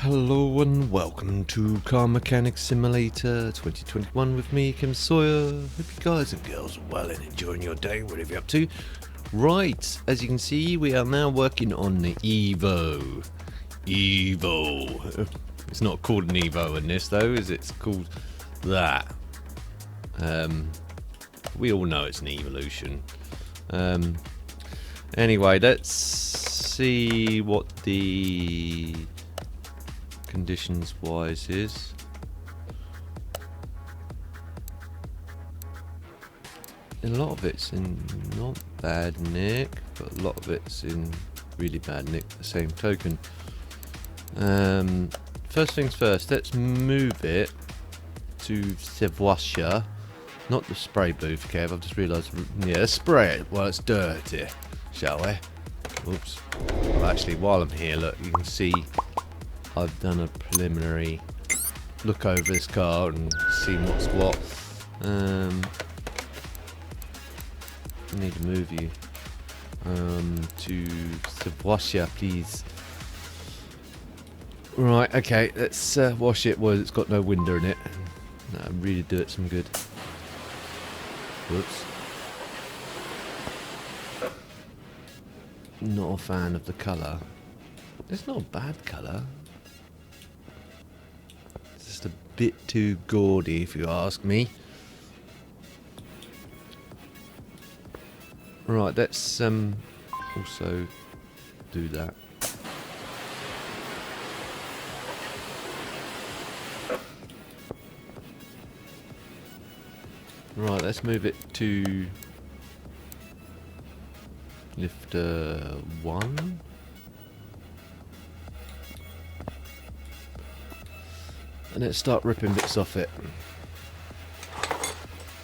Hello and welcome to Car Mechanic Simulator 2021 with me, Kim Sawyer. Hope you guys and girls are well and enjoying your day, whatever you're up to. Right, as you can see, we are now working on the Evo. It's not called an Evo in this though, is it? It's called that. We all know it's an Evolution. Anyway, let's see what the conditions wise is. And a lot of it's in not bad nick, but a lot of it's in really bad nick at the same token. First things first, let's move it to Sevwasha, not the spray booth, Kev. I've just realised, yeah, let's spray it while it's dirty, shall we? Oops. Well, actually, while I'm here, look, you can see I've done a preliminary look over this car and seen what's what. I need to move you to Sevwasha, please. Right, okay, let's wash it while it's got no window in it. That'll really do it some good. Whoops. Not a fan of the colour. It's not a bad colour. It's just a bit too gaudy, if you ask me. Right, let's also do that. Right, let's move it to lifter 1. And let's start ripping bits off it.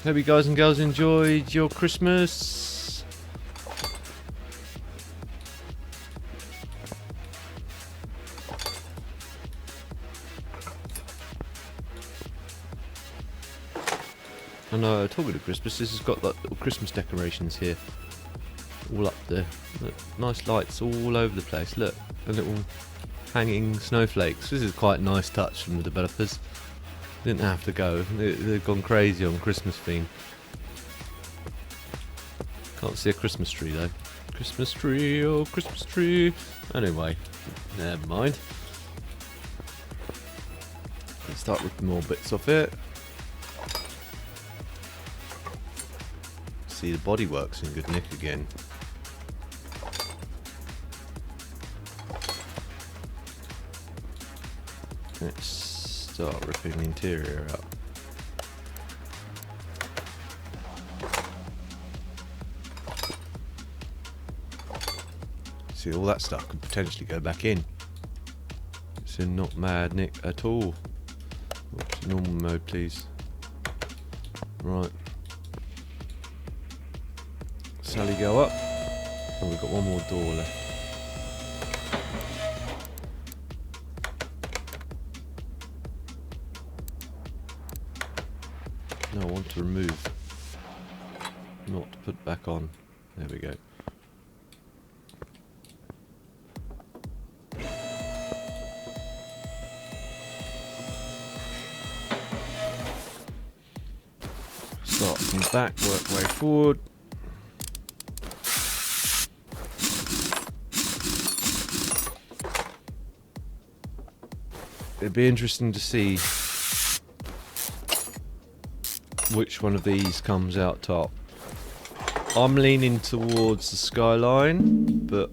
Hope you guys and girls enjoyed your Christmas. I know, talking of Christmas, this has got like little Christmas decorations here. All up there. Look, nice lights all over the place. Look, a little hanging snowflakes. This is quite a nice touch from the developers. Didn't have to go. They've gone crazy on Christmas theme. Can't see a Christmas tree though. Christmas tree, oh Christmas tree. Anyway, never mind. Let's start with more bits off it. See, the bodywork's in good nick again. Let's start ripping the interior out. See, all that stuff could potentially go back in. It's in not mad nick at all. Oops, normal mode, please. Right. Sally, go up. Oh, we've got one more door left. No, I want to remove, not to put back on. There we go. Start from the back, work way forward. It'd be interesting to see which one of these comes out top. I'm leaning towards the Skyline, but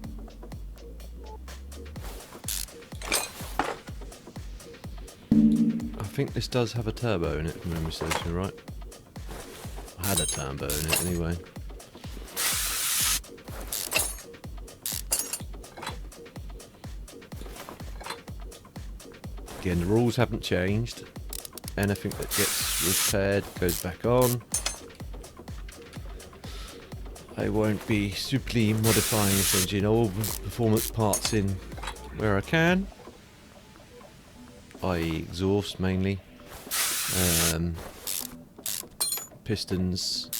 I think this does have a turbo in it, if memory serves me right. I had a turbo in it anyway. Again, the rules haven't changed. Anything that gets repaired goes back on. I won't be stupidly modifying this engine, all performance parts in where I can, i.e. exhaust mainly, pistons,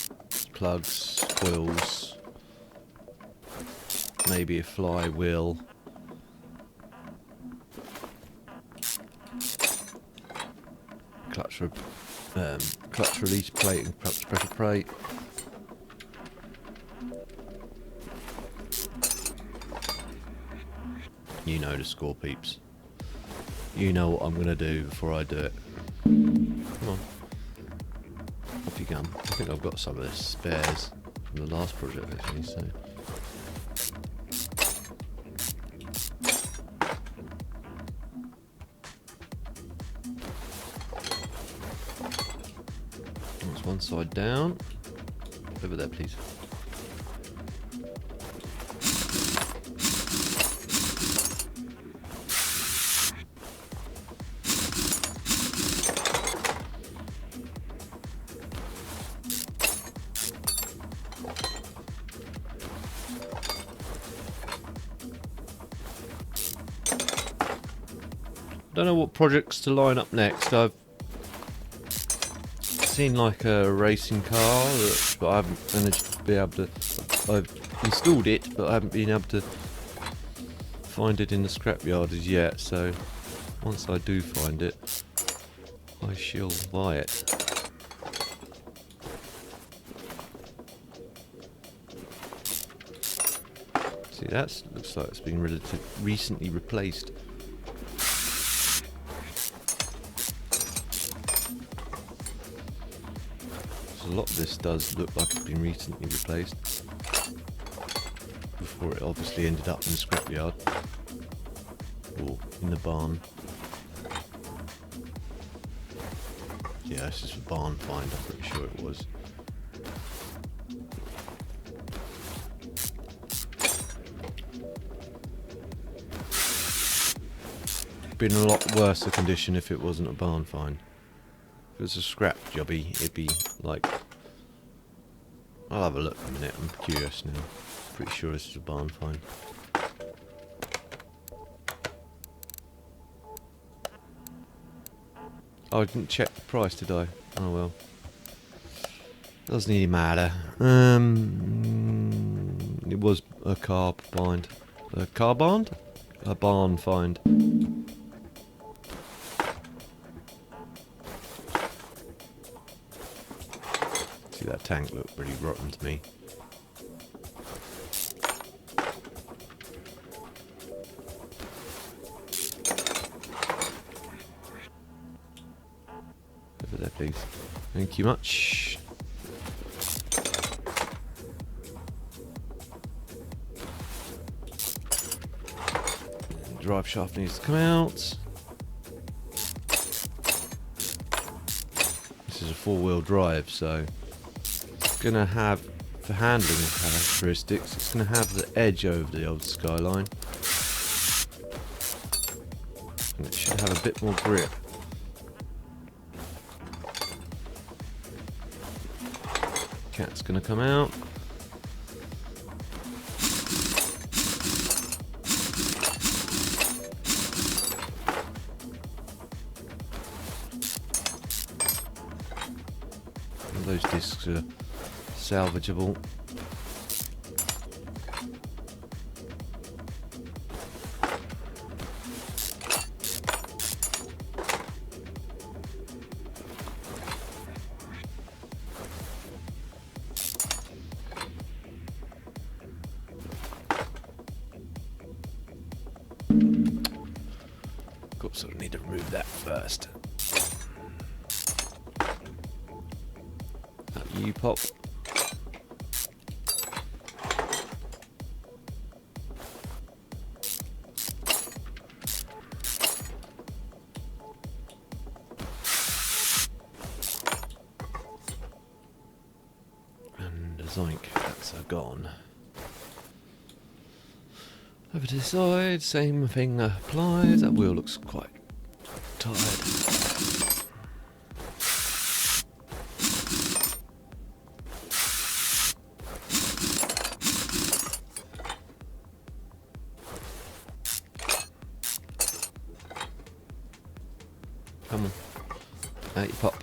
plugs, coils, maybe a flywheel, clutch release plate and clutch pressure plate. You know the score, peeps. You know what I'm gonna do before I do it. Come on. Off you come. I think I've got some of this spares from the last project actually, so. That's one side down. Over there, please. Don't know what projects to line up next. I've seen like a racing car, but I haven't managed to be able to. I've installed it, but I haven't been able to find it in the scrapyard as yet. So once I do find it, I shall buy it. See, that looks like it's been recently replaced. A lot of this does look like it's been recently replaced before it obviously ended up in the scrapyard or in the barn. Yeah, this is a barn find, I'm pretty sure it was. Been a lot worse a condition if it wasn't a barn find. If it was a scrap jobby, it'd be like... I'll have a look in a minute, I'm curious now. Pretty sure this is a barn find. Oh, I didn't check the price, did I? Oh well. Doesn't really matter. It was a car find. A car barn? A barn find. See, that tank looked pretty rotten to me. Over there, please. Thank you much. Drive shaft needs to come out. This is a four-wheel drive, so it's going to have, for handling characteristics, it's going to have the edge over the old Skyline. And it should have a bit more grip. Cat's going to come out. Those discs are salvageable. Of course, I need to remove that first. You pop. And a zoink, that's gone. Over to the side, same thing applies. That wheel looks quite tired. Come on. Out you pop.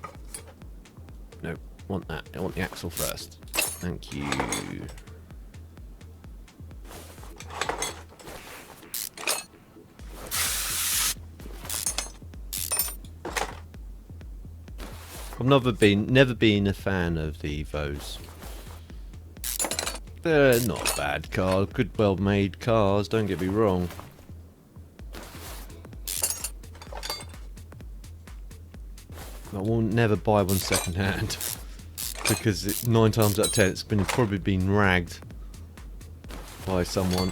No, want that. I want the axle first. Thank you. never been a fan of the Evos. They're not bad cars, good, well-made cars. Don't get me wrong. I will never buy one second-hand because 9 times out of 10 it's probably been ragged by someone.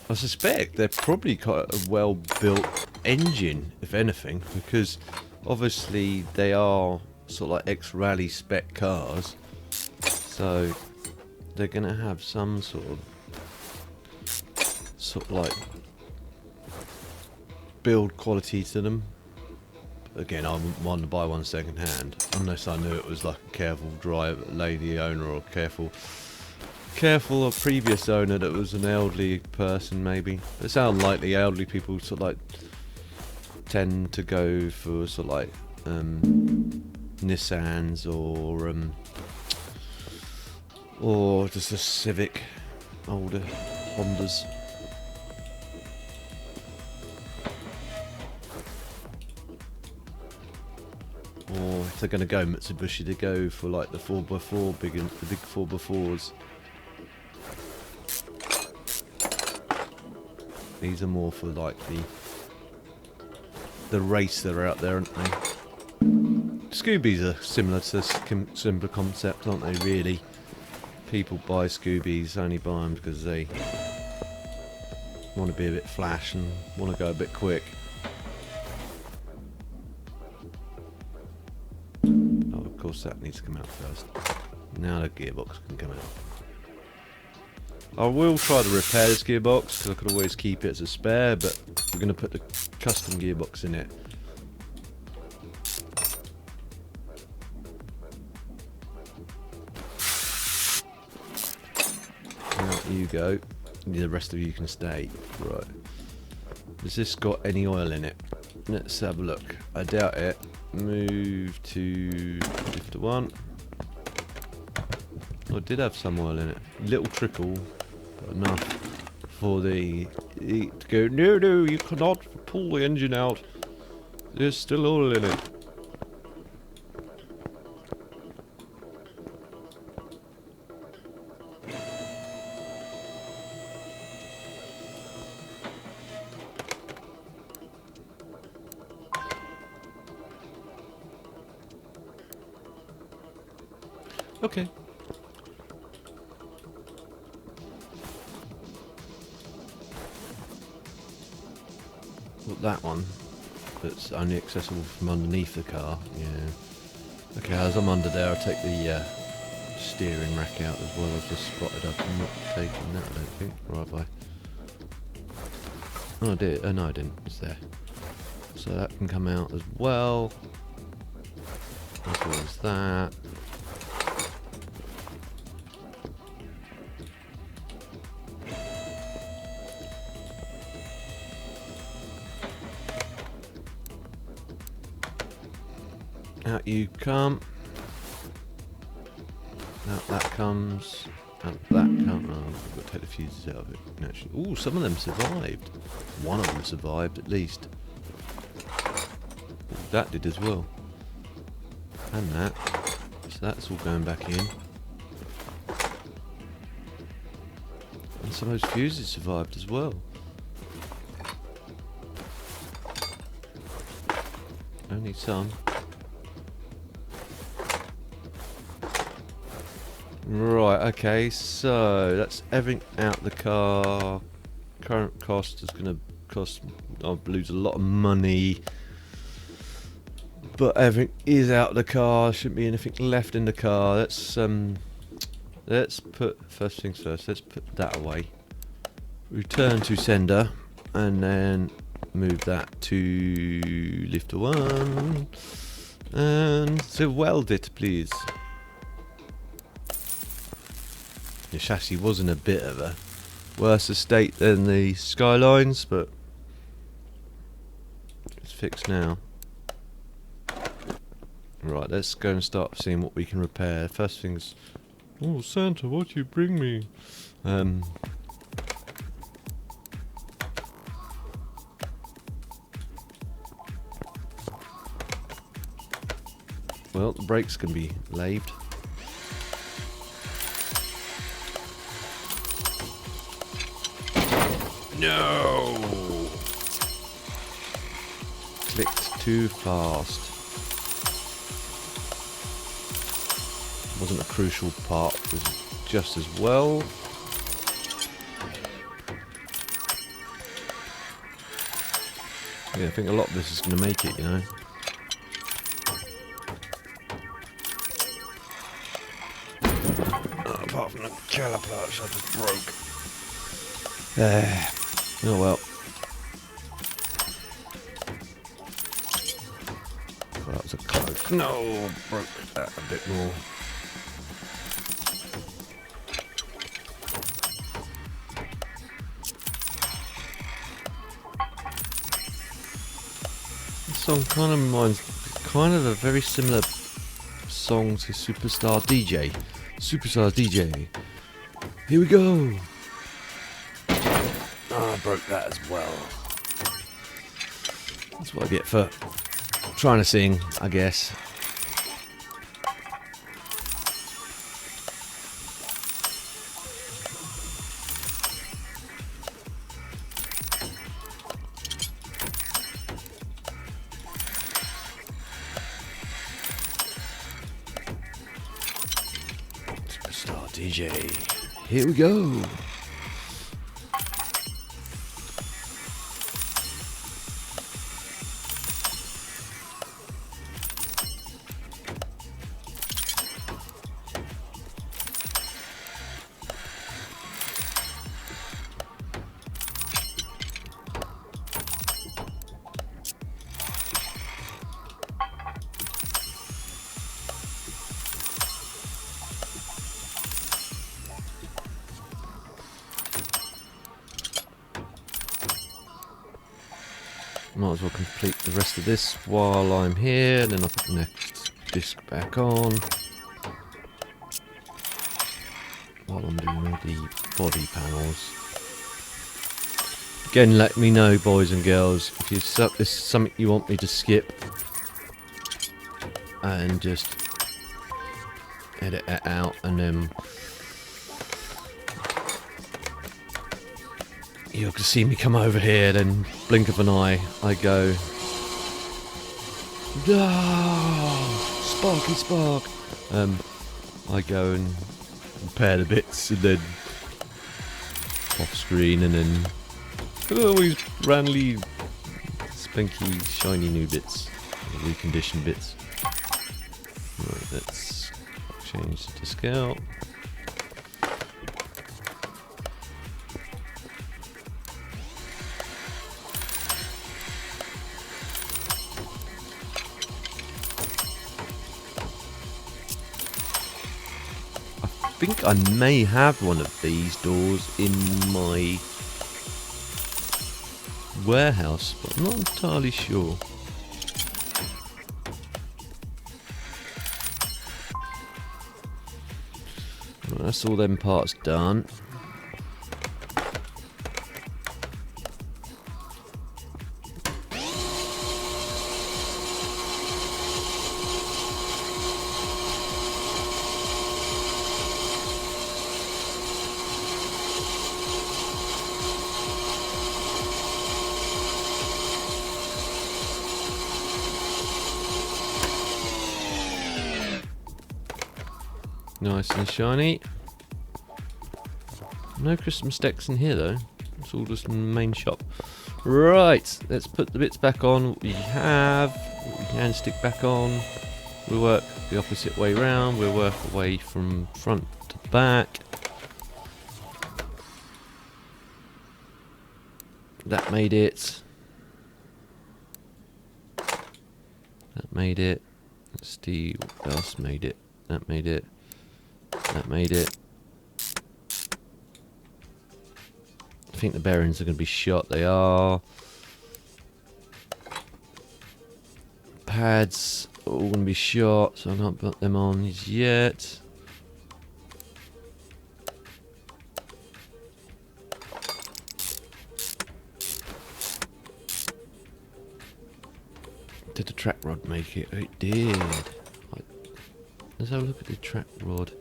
I suspect they're probably quite a well-built engine, if anything, because obviously they are sort of like ex-rally spec cars, so they're going to have some sort of like build quality to them. Again, I wouldn't want to buy one second hand unless I knew it was like a careful driver, lady owner, or careful a previous owner that was an elderly person. Maybe it's unlikely. Elderly people sort of like tend to go for sort of like Nissans or just a Civic, older Hondas. Or if they're going to go Mitsubishi, they go for like the 4x4, the big 4x4s. These are more for like the race that are out there, aren't they? Scoobies are similar to similar concept, aren't they? Really, people buy Scoobies, only buy them because they want to be a bit flash and want to go a bit quick. Of course that needs to come out first. Now the gearbox can come out. I will try to repair this gearbox because I could always keep it as a spare, but we're going to put the custom gearbox in it. Out you go. The rest of you can stay. Right. Has this got any oil in it? Let's have a look. I doubt it. Move to 51. Oh, it did have some oil in it. Little trickle, but enough for the to go. No, you cannot pull the engine out. There's still oil in it. Okay. Well, that one that's only accessible from underneath the car. Yeah. Okay, as I'm under there, I'll take the steering rack out as well. I've just spotted up. I'm not taking that, I don't think. Or have I? Oh, I did. Oh, no, I didn't. It's there. So that can come out as well. As well as that. Out you come. Out that comes. Out that comes. Oh, I've got to take the fuses out of it. Actually, ooh, some of them survived. One of them survived at least. Ooh, that did as well. And that. So that's all going back in. And some of those fuses survived as well. Only some. Right, okay, so that's everything out the car. Current cost is going to cost, I'll lose a lot of money. But everything is out of the car, shouldn't be anything left in the car. Let's put, first things first, let's put that away. Return to sender, and then move that to lifter 1. And so weld it, please. The chassis was in a bit of a worse state than the Skylines, but it's fixed now. Right, let's go and start seeing what we can repair. First things... Oh, Santa, what do you bring me? well, the brakes can be laved. No! Clicked too fast. Wasn't a crucial part, was just as well. Yeah, I think a lot of this is going to make it, you know. Oh, apart from the caliper, which I just broke. Oh well. Well, that was a close. No, broke that a bit more. This song kind of reminds, kind of a very similar song to Superstar DJ. Superstar DJ. Here we go. Oh, I broke that as well. That's what I get for trying to sing, I guess. Superstar DJ. Here we go. Might as well complete the rest of this while I'm here, then I'll put the next disc back on. While I'm doing all the body panels. Again, let me know, boys and girls, if this is something you want me to skip. And just edit it out, and then you'll see me come over here, then blink of an eye, I go, oh, sparky spark. I go and repair the bits, and then off screen, and then always randomly spanky shiny new bits, reconditioned bits. Right, let's change the disc out. I think I may have one of these doors in my warehouse, but I'm not entirely sure. Right, that's all them parts done. Nice and shiny. No Christmas decks in here though. It's all just in the main shop. Right, let's put the bits back on. What we have, what we can stick back on. We'll work the opposite way round. We'll work away from front to back. That made it. That made it. Let's see what else made it. That made it. That made it. I think the bearings are going to be shot. They are. Pads are all going to be shot, so I can't put them on yet. Did the track rod make it? It did. Like let's have a look at the track rod.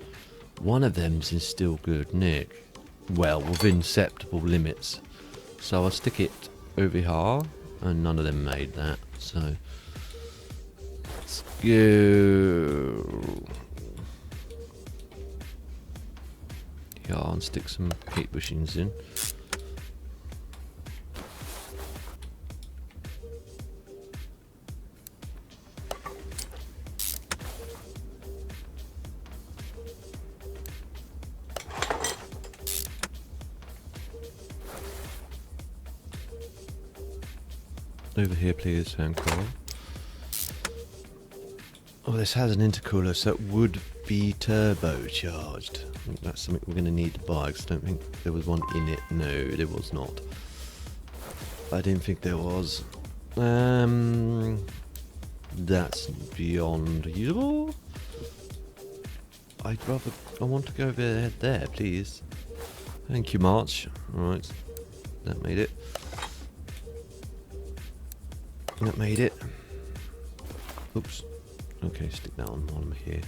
One of them's in still good nick. Well, within acceptable limits. So I'll stick it over here, and none of them made that. So let's go. Yeah, I'll stick some heat bushings in. Over here, please, Hancock. Oh, this has an intercooler, so it would be turbocharged. I think that's something we're going to need to buy, because I don't think there was one in it. No, there was not. I didn't think there was. That's beyond usable. I want to go over there, please. Thank you, March. Alright, that made it. That made it. Oops. Okay, stick that on while I'm here.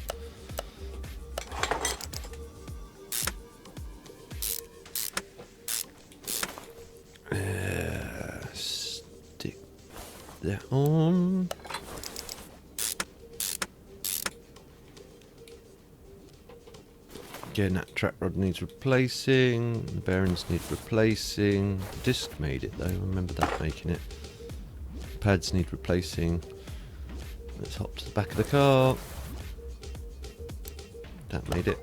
Stick that on. Again, that track rod needs replacing. The bearings need replacing. The disc made it though. I remember that making it. Pads need replacing. Let's hop to the back of the car. That made it.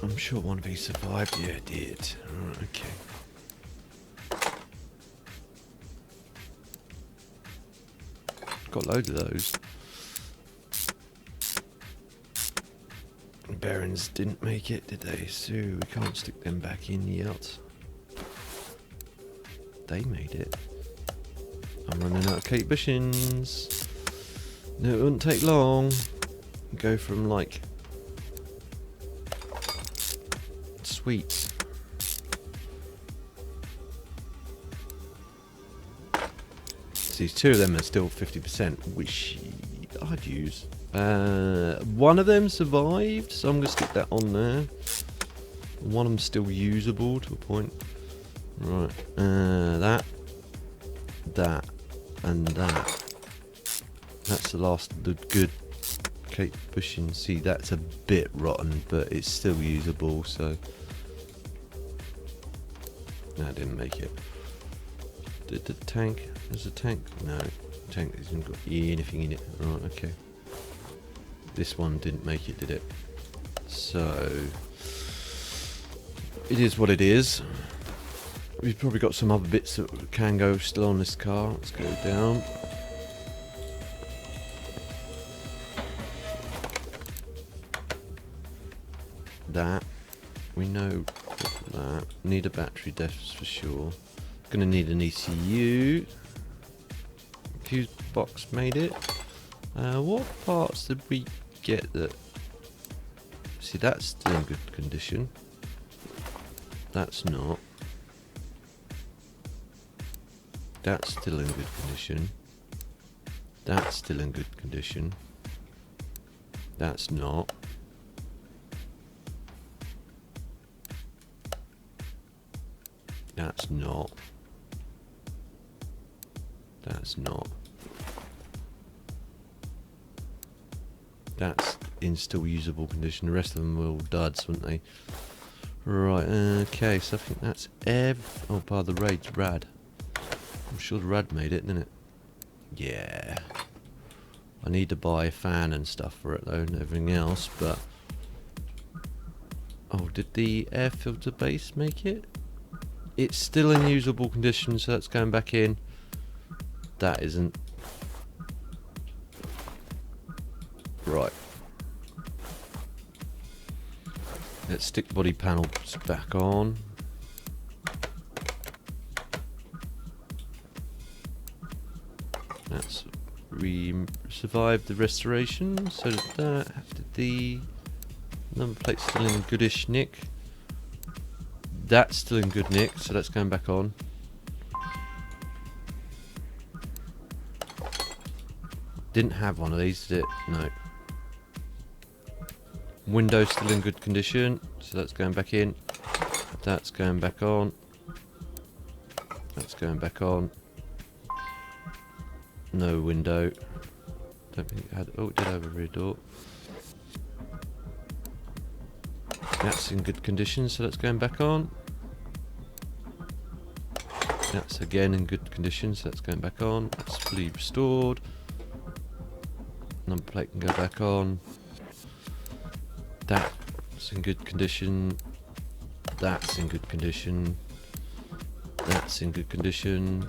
I'm sure one of these survived. Yeah, it did. Right, okay. Got loads of those. Bearings didn't make it, did they? So we can't stick them back in yet. They made it. I'm running out of Kate bushings. No, it wouldn't take long. Go from like sweet. See, two of them are still 50%, which I'd use. One of them survived, so I'm going to stick that on there. One of them's still usable to a point. Right, that, and that. That's the last, the good Kate bushing. See, that's a bit rotten, but it's still usable, so. No, I didn't make it. Did the tank? There's a tank? No, the tank hasn't got anything in it. Right, okay. This one didn't make it, did it? So it is what it is. We've probably got some other bits that can go still on this car. Let's go down. That. We know that. Need a battery, that's for sure. Gonna need an ECU. Fuse box made it. What parts did we get that? See, that's still in good condition. That's not. That's still in good condition. That's still in good condition. That's not. That's not. That's not. That's in still usable condition. The rest of them were all duds, weren't they? Right, okay, so I think that's oh, by the raid's rad. I'm sure the rad made it, didn't it? Yeah. I need to buy a fan and stuff for it though, and everything else, but... Oh, did the air filter base make it? It's still in usable condition, so that's going back in. That isn't. Right. Let's stick body panels back on. That's survived the restoration, so that the number plate's still in goodish nick. That's still in good nick, so that's going back on. Didn't have one of these, did it? No. Window's still in good condition, so that's going back in. That's going back on. That's going back on. No window. Don't think it had. Oh, it did have a rear door. That's in good condition, so that's going back on. That's again in good condition, so that's going back on. That's fully restored. Number plate can go back on. That's in good condition. That's in good condition. That's in good condition.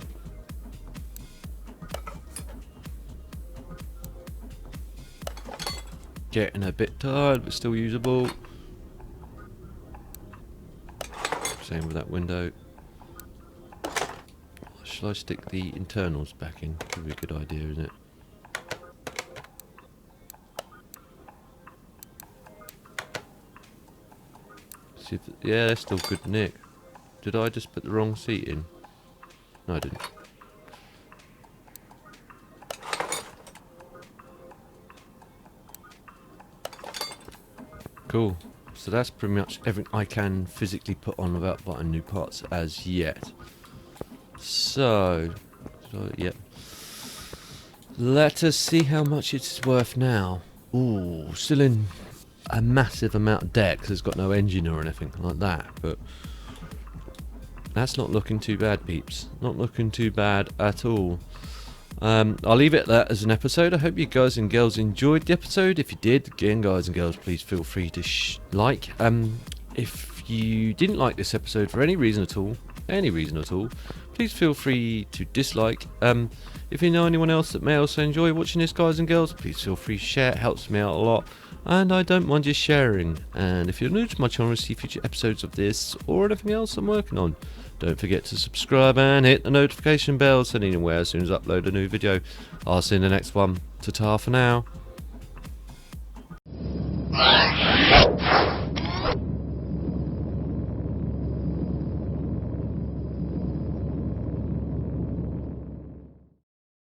Getting a bit tired, but still usable. Same with that window. Shall I stick the internals back in? Could be a good idea, isn't it? See if yeah, they're still good nick. Did I just put the wrong seat in? No, I didn't. Cool. So that's pretty much everything I can physically put on without buying new parts as yet. So, yeah. Let us see how much it's worth now. Ooh, still in a massive amount of debt because it's got no engine or anything like that, but that's not looking too bad, peeps. Not looking too bad at all. I'll leave it at that as an episode. I hope you guys and girls enjoyed the episode. If you did, again, guys and girls, please feel free to like. If you didn't like this episode for any reason at all, please feel free to dislike. If you know anyone else that may also enjoy watching this, guys and girls, please feel free to share. It helps me out a lot, and I don't mind just sharing. And if you're new to my channel to see future episodes of this or anything else I'm working on, don't forget to subscribe and hit the notification bell so you know as soon as I upload a new video. I'll see you in the next one. Ta-ta for now.